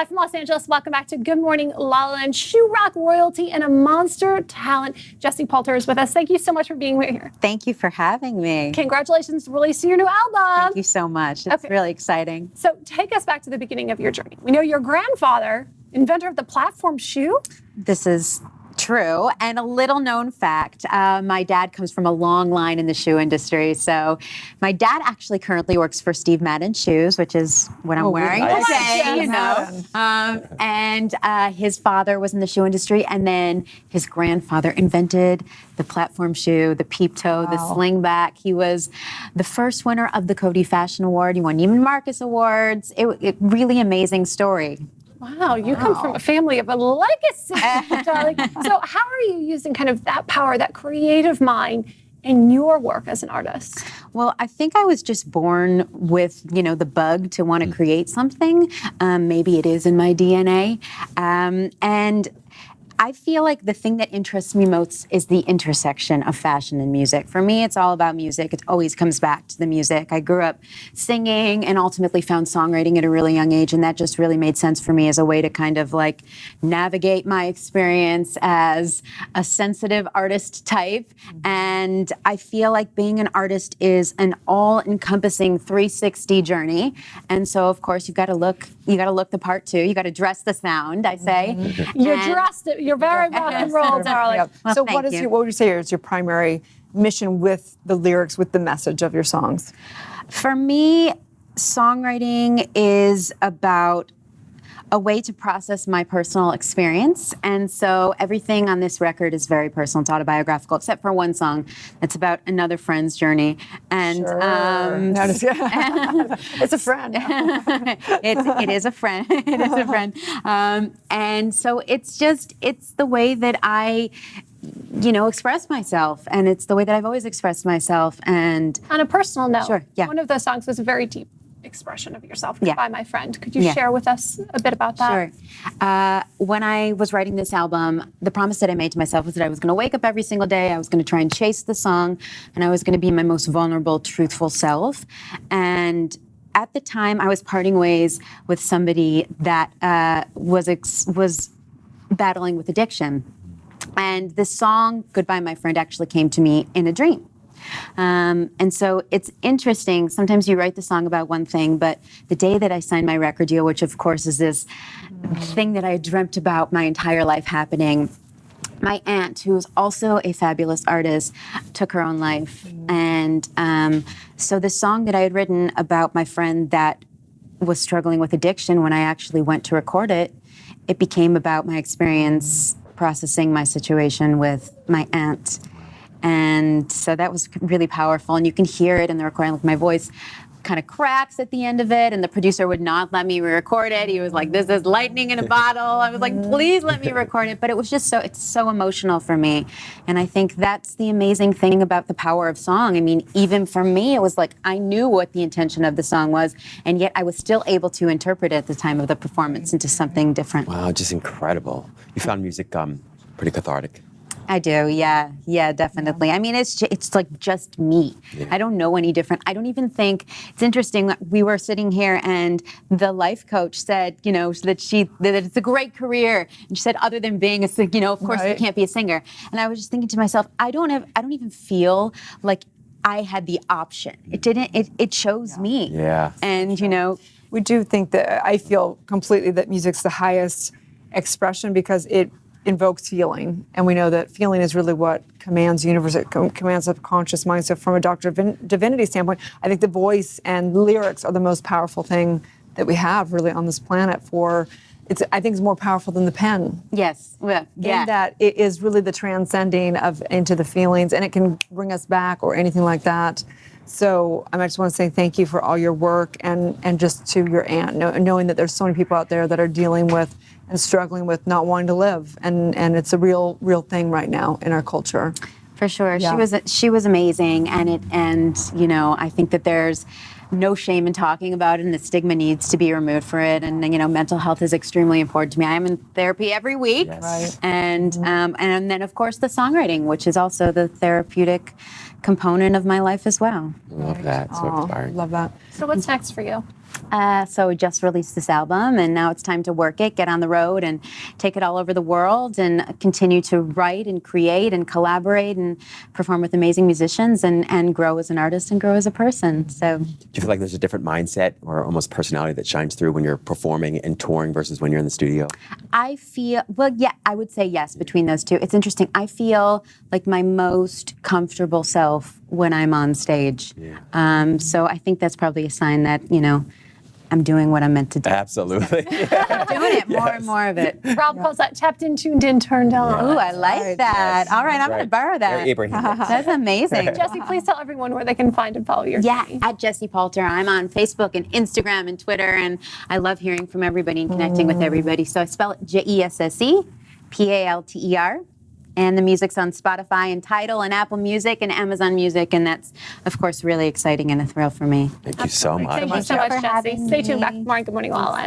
live from Los Angeles. Welcome back to Good Morning LaLa and shoe rock royalty and a monster talent. Jessie Palter is with us. Thank you so much for being here. Thank you for having me. Congratulations for releasing your new album. Thank you so much. It's really exciting. So take us back to the beginning of your journey. We know your grandfather, inventor of the platform shoe. This is true. And a little known fact, my dad comes from a long line in the shoe industry. So my dad actually currently works for Steve Madden Shoes, which is what I'm wearing today, you know. And his father was in the shoe industry, and then his grandfather invented the platform shoe, the peep toe, the slingback. He was the first winner of the Cody Fashion Award. He won Neiman Marcus Awards. It really amazing story. Wow, you come from a family of a legacy, darling. So how are you using kind of that power, that creative mind in your work as an artist? Well, I think I was just born with, the bug to want to create something. Maybe it is in my DNA. And I feel like the thing that interests me most is the intersection of fashion and music. For me, it's all about music. It always comes back to the music. I grew up singing and ultimately found songwriting at a really young age, and that just really made sense for me as a way to kind of like navigate my experience as a sensitive artist type. And I feel like being an artist is an all-encompassing 360 journey. And so, of course, you got to look the part too. You got to dress the sound, I say. You're very rock and roll, darling. Yeah. Well, so what would you say is your primary mission with the lyrics, with the message of your songs? For me, songwriting is about a way to process my personal experience. And so everything on this record is very personal. It's autobiographical, except for one song that's about another friend's journey. And it's a friend. It is a friend. It is a friend. And so it's the way that I express myself, and it's the way that I've always expressed myself. And on a personal note, sure, yeah. One of those songs was a very deep expression of yourself by my friend. Could you Yeah. share with us a bit about that? Sure. When I was writing this album, the promise that I made to myself was that I was going to wake up every single day, I was going to try and chase the song, and I was going to be my most vulnerable, truthful self. And at the time, I was parting ways with somebody that was battling with addiction. And this song, Goodbye, My Friend, actually came to me in a dream. And so it's interesting. Sometimes you write the song about one thing, but the day that I signed my record deal, which of course is this thing that I had dreamt about my entire life happening, my aunt, who is also a fabulous artist, took her own life. And so the song that I had written about my friend that was struggling with addiction, when I actually went to record it, it became about my experience processing my situation with my aunt. And so that was really powerful. And you can hear it in the recording. Like my voice kind of cracks at the end of it, and the producer would not let me re-record it. He was like, "This is lightning in a bottle." I was like, "Please let me record it." But it was just it's so emotional for me. And I think that's the amazing thing about the power of song. I mean, even for me, it was like I knew what the intention of the song was, and yet I was still able to interpret it at the time of the performance into something different. Wow, just incredible. You found music pretty cathartic. I do, yeah, definitely. I mean, it's like just me. Yeah. I don't know any different. I don't even think, it's interesting, we were sitting here and the life coach said, that it's a great career. And she said, other than being of course you can't be a singer. And I was just thinking to myself, I don't even feel like I had the option. It chose me. Yeah. And, we do think that, I feel completely that music's the highest expression because it invokes feeling, and we know that feeling is really what commands the universe. It commands a conscious mind. So from a Doctor of Divinity standpoint, I think the voice and lyrics are the most powerful thing that we have really on this planet. I think it's more powerful than the pen. Yes, yeah. In that it is really the transcending into the feelings, and it can bring us back or anything like that. So I just want to say thank you for all your work and just to your aunt, knowing that there's so many people out there that are dealing with and struggling with not wanting to live, and it's a real thing right now in our culture. For sure, yeah. She was amazing, and I think that there's no shame in talking about it, and the stigma needs to be removed for it. And mental health is extremely important to me. I am in therapy every week, yes. Right. And then of course the songwriting, which is also the therapeutic component of my life as well. Love that. So inspiring. Love that. So what's next for you? So we just released this album, and now it's time to work it, get on the road, and take it all over the world, and continue to write and create and collaborate and perform with amazing musicians, and grow as an artist and grow as a person. So, Do you feel like there's a different mindset or almost personality that shines through when you're performing and touring versus when you're in the studio? I feel, well, yeah, I would say yes between those two. It's interesting. I feel like my most comfortable self when I'm on stage. Yeah. So I think that's probably a sign that, I'm doing what I'm meant to do. Absolutely. I'm doing it, more and more of it. Rob calls that tapped in, tuned in, turned on. Ooh, I like right, that. yes. All right, I'm going to borrow that. Very Abraham. That's amazing. Jesse, please tell everyone where they can find and follow your Yeah, journey. at Jessie Palter. I'm on Facebook and Instagram and Twitter, and I love hearing from everybody and connecting with everybody. So I spell it Jesse Palter. And the music's on Spotify and Tidal and Apple Music and Amazon Music, and that's, of course, really exciting and a thrill for me. Thank you so much. Thank you so much, for Jesse. having Stay tuned me. back tomorrow. Good morning, LaLa.